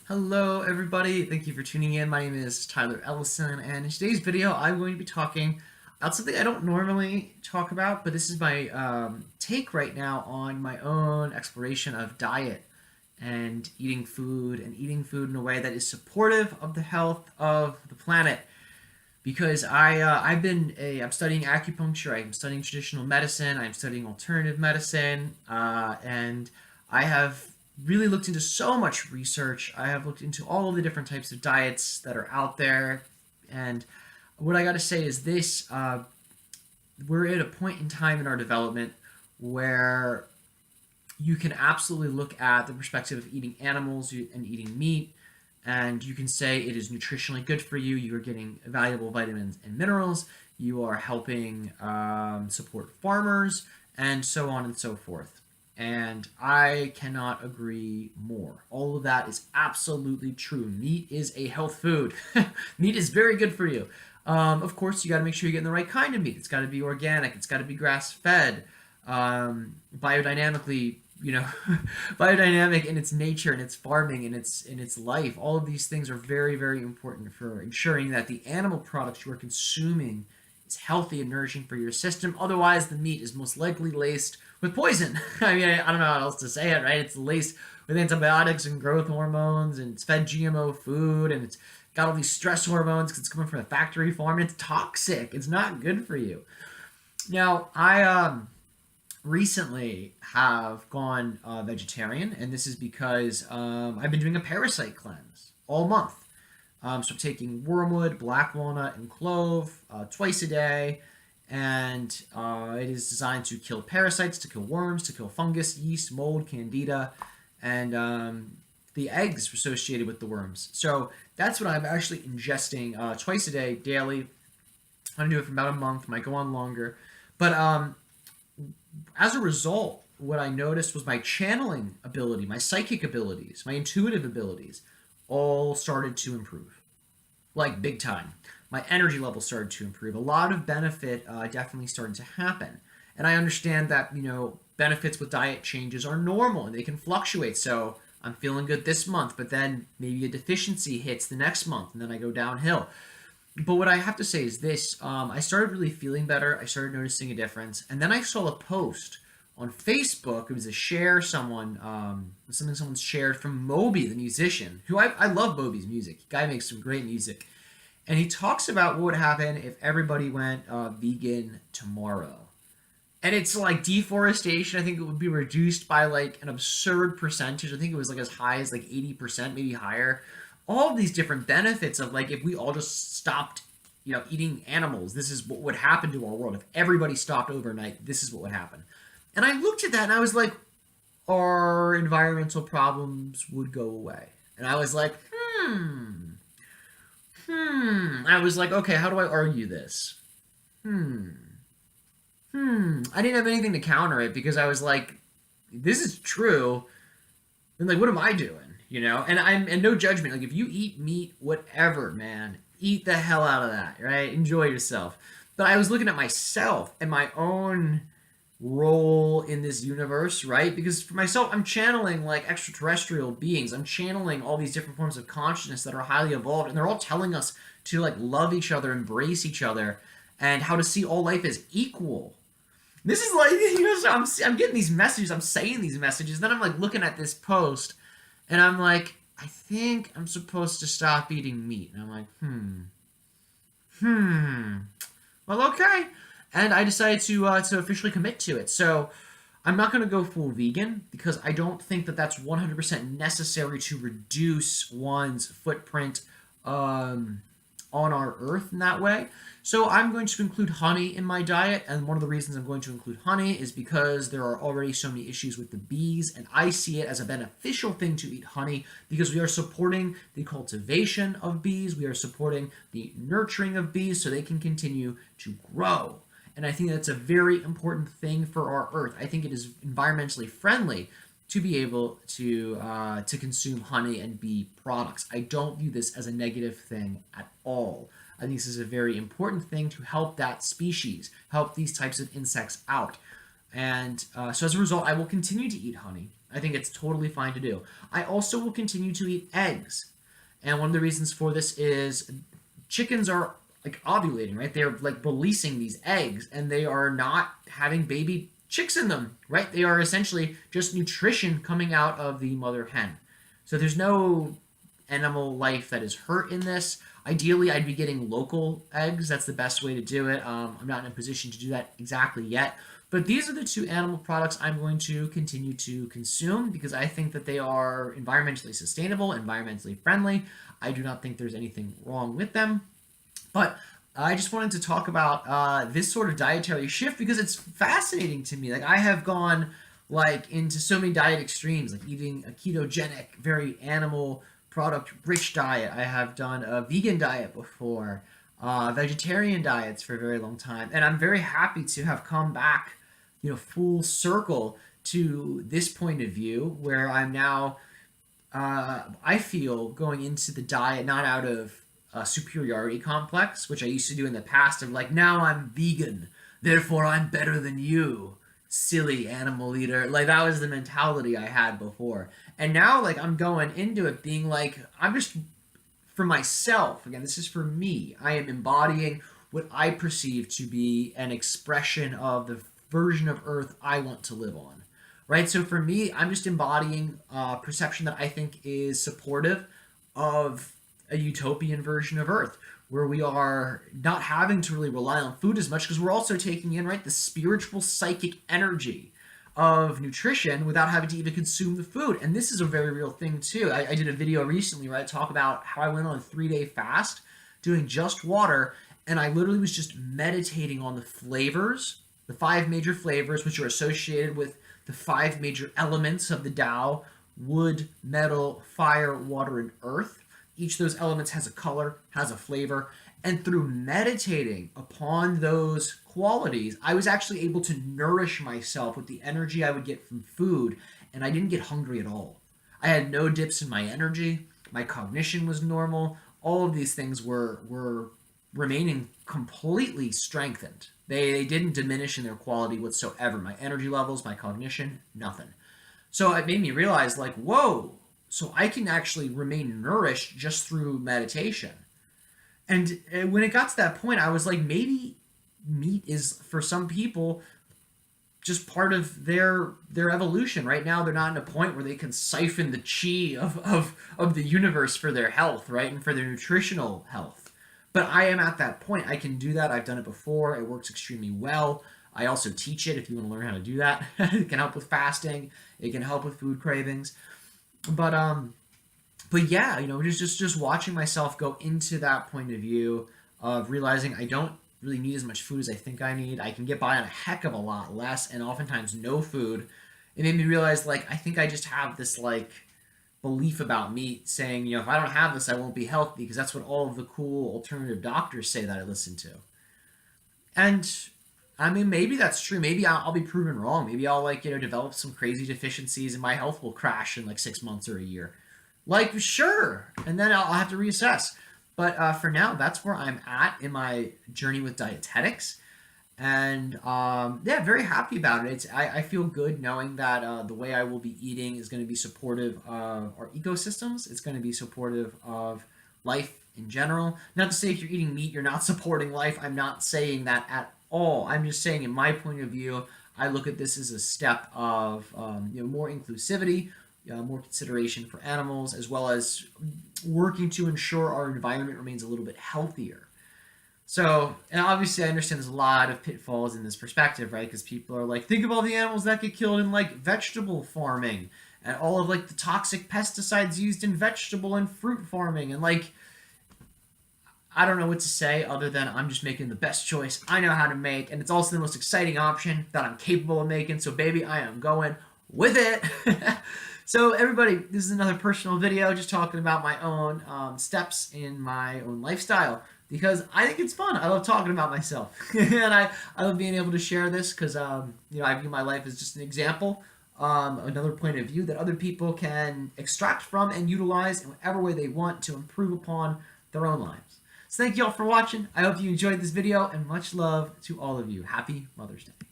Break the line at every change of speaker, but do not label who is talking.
Hello everybody, thank you for tuning in. My name is Tyler Ellison, and in today's video I'm going to be talking about something I don't normally talk about, but this is my take right now on my own exploration of diet and eating food in a way that is supportive of the health of the planet. Because I'm studying acupuncture, I'm studying traditional medicine, I'm studying alternative medicine, and I have really looked into so much research. I have looked into all of the different types of diets that are out there, and what I got to say is this: we're at a point in time in our development where you can absolutely look at the perspective of eating animals and eating meat, and you can say it is nutritionally good for you. You are getting valuable vitamins and minerals. You are helping support farmers, and so on and so forth. And I cannot agree more. All of that is absolutely true. Meat is a health food. Meat is very good for you. Of course, you got to make sure you're getting the right kind of meat. It's got to be organic. It's got to be grass fed, biodynamically, biodynamic in its nature, and its farming, and its life. All of these things are very, very important for ensuring that the animal products you are consuming is healthy and nourishing for your system. Otherwise, the meat is most likely laced with poison. I mean, I don't know how else to say it, right? It's laced with antibiotics and growth hormones, and it's fed GMO food, and it's got all these stress hormones because it's coming from a factory farm, and it's toxic. It's not good for you. Now, I recently have gone vegetarian, and this is because I've been doing a parasite cleanse all month. So I'm taking wormwood, black walnut, and clove twice a day, and it is designed to kill parasites, to kill worms, to kill fungus, yeast, mold, candida, and the eggs associated with the worms. So that's what I'm actually ingesting twice a day, daily. I'm gonna do it for about a month. Might go on longer, but as a result, what I noticed was my channeling ability, my psychic abilities, my intuitive abilities all started to improve, like big time. My energy level started to improve. A lot of benefit definitely started to happen. And I understand that, benefits with diet changes are normal and they can fluctuate. So I'm feeling good this month, but then maybe a deficiency hits the next month and then I go downhill. But what I have to say is this: I started really feeling better. I started noticing a difference, and then I saw a post on Facebook. It was a share something someone shared from Moby, the musician, who I love Moby's music. The guy makes some great music, and he talks about what would happen if everybody went vegan tomorrow. And it's like deforestation. I think it would be reduced by like an absurd percentage. I think it was like as high as like 80%, maybe higher. All of these different benefits of like if we all just stopped, eating animals, this is what would happen to our world. If everybody stopped overnight, this is what would happen. And I looked at that and I was like, our environmental problems would go away. And I was like, I was like, okay, how do I argue this? I didn't have anything to counter it because I was like, this is true. Then like, what am I doing? And no judgment. Like, if you eat meat, whatever, man, eat the hell out of that, right? Enjoy yourself. But I was looking at myself and my own role in this universe, right? Because for myself, I'm channeling like extraterrestrial beings. I'm channeling all these different forms of consciousness that are highly evolved, and they're all telling us to like love each other, embrace each other, and how to see all life as equal. This is like, so I'm getting these messages, I'm saying these messages, then I'm like looking at this post, and I'm like, I think I'm supposed to stop eating meat. And I'm like, well, okay. And I decided to officially commit to it. So I'm not going to go full vegan because I don't think that that's 100% necessary to reduce one's footprint on our earth in that way. So I'm going to include honey in my diet, and one of the reasons I'm going to include honey is because there are already so many issues with the bees, and I see it as a beneficial thing to eat honey because we are supporting the cultivation of bees, we are supporting the nurturing of bees so they can continue to grow. And I think that's a very important thing for our earth. I think it is environmentally friendly to be able to consume honey and bee products. I don't view this as a negative thing at all. I think this is a very important thing to help that species, help these types of insects out. And so as a result, I will continue to eat honey. I think it's totally fine to do. I also will continue to eat eggs. And one of the reasons for this is chickens are like ovulating, right? They're like releasing these eggs and they are not having baby chicks in them, right? They are essentially just nutrition coming out of the mother hen. So there's no animal life that is hurt in this. Ideally, I'd be getting local eggs. That's the best way to do it. I'm not in a position to do that exactly yet. But these are the two animal products I'm going to continue to consume because I think that they are environmentally sustainable, environmentally friendly. I do not think there's anything wrong with them. But I just wanted to talk about this sort of dietary shift because it's fascinating to me. Like I have gone like into so many diet extremes, like eating a ketogenic, very animal product rich diet. I have done a vegan diet before, vegetarian diets for a very long time, and I'm very happy to have come back, full circle to this point of view where I'm now, I feel going into the diet not out of a superiority complex, which I used to do in the past of like, now I'm vegan, therefore I'm better than you, silly animal eater. Like that was the mentality I had before. And now like I'm going into it being like, I'm just for myself, again, this is for me. I am embodying what I perceive to be an expression of the version of Earth I want to live on. Right? So for me, I'm just embodying a perception that I think is supportive of a utopian version of Earth where we are not having to really rely on food as much because we're also taking in, right, the spiritual psychic energy of nutrition without having to even consume the food. And this is a very real thing too. I did a video recently where I talk about how I went on a 3-day fast doing just water, and I literally was just meditating on the flavors, the 5 major flavors which are associated with the 5 major elements of the Tao: wood, metal, fire, water, and earth. Each of those elements has a color, has a flavor, and through meditating upon those qualities, I was actually able to nourish myself with the energy I would get from food, and I didn't get hungry at all. I had no dips in my energy, my cognition was normal, all of these things were remaining completely strengthened. They didn't diminish in their quality whatsoever. My energy levels, my cognition, nothing. So it made me realize, like, whoa, so I can actually remain nourished just through meditation. And when it got to that point, I was like, maybe meat is, for some people, just part of their evolution. Right now, they're not in a point where they can siphon the chi of the universe for their health, right, and for their nutritional health. But I am at that point. I can do that. I've done it before. It works extremely well. I also teach it if you want to learn how to do that. It can help with fasting. It can help with food cravings. But yeah, just watching myself go into that point of view of realizing I don't really need as much food as I think I need. I can get by on a heck of a lot less and oftentimes no food. It made me realize, like, I think I just have this, like, belief about meat saying, if I don't have this, I won't be healthy because that's what all of the cool alternative doctors say that I listen to. And I mean, maybe that's true. Maybe I'll be proven wrong. Maybe I'll develop some crazy deficiencies and my health will crash in like 6 months or a year. Like, sure, and then I'll have to reassess. But for now, that's where I'm at in my journey with dietetics. And yeah, very happy about it. I feel good knowing that the way I will be eating is going to be supportive of our ecosystems. It's going to be supportive of life in general. Not to say if you're eating meat, you're not supporting life. I'm not saying that at all. I'm just saying, in my point of view, I look at this as a step of more inclusivity, more consideration for animals, as well as working to ensure our environment remains a little bit healthier. So, and obviously I understand there's a lot of pitfalls in this perspective, right? Because people are like, think of all the animals that get killed in like vegetable farming and all of like the toxic pesticides used in vegetable and fruit farming. And like, I don't know what to say other than I'm just making the best choice I know how to make. And it's also the most exciting option that I'm capable of making. So baby, I am going with it. So everybody, this is another personal video just talking about my own steps in my own lifestyle because I think it's fun. I love talking about myself. And I love being able to share this because, I view my life as just an example, another point of view that other people can extract from and utilize in whatever way they want to improve upon their own lives. So thank you all for watching. I hope you enjoyed this video and much love to all of you. Happy Mother's Day.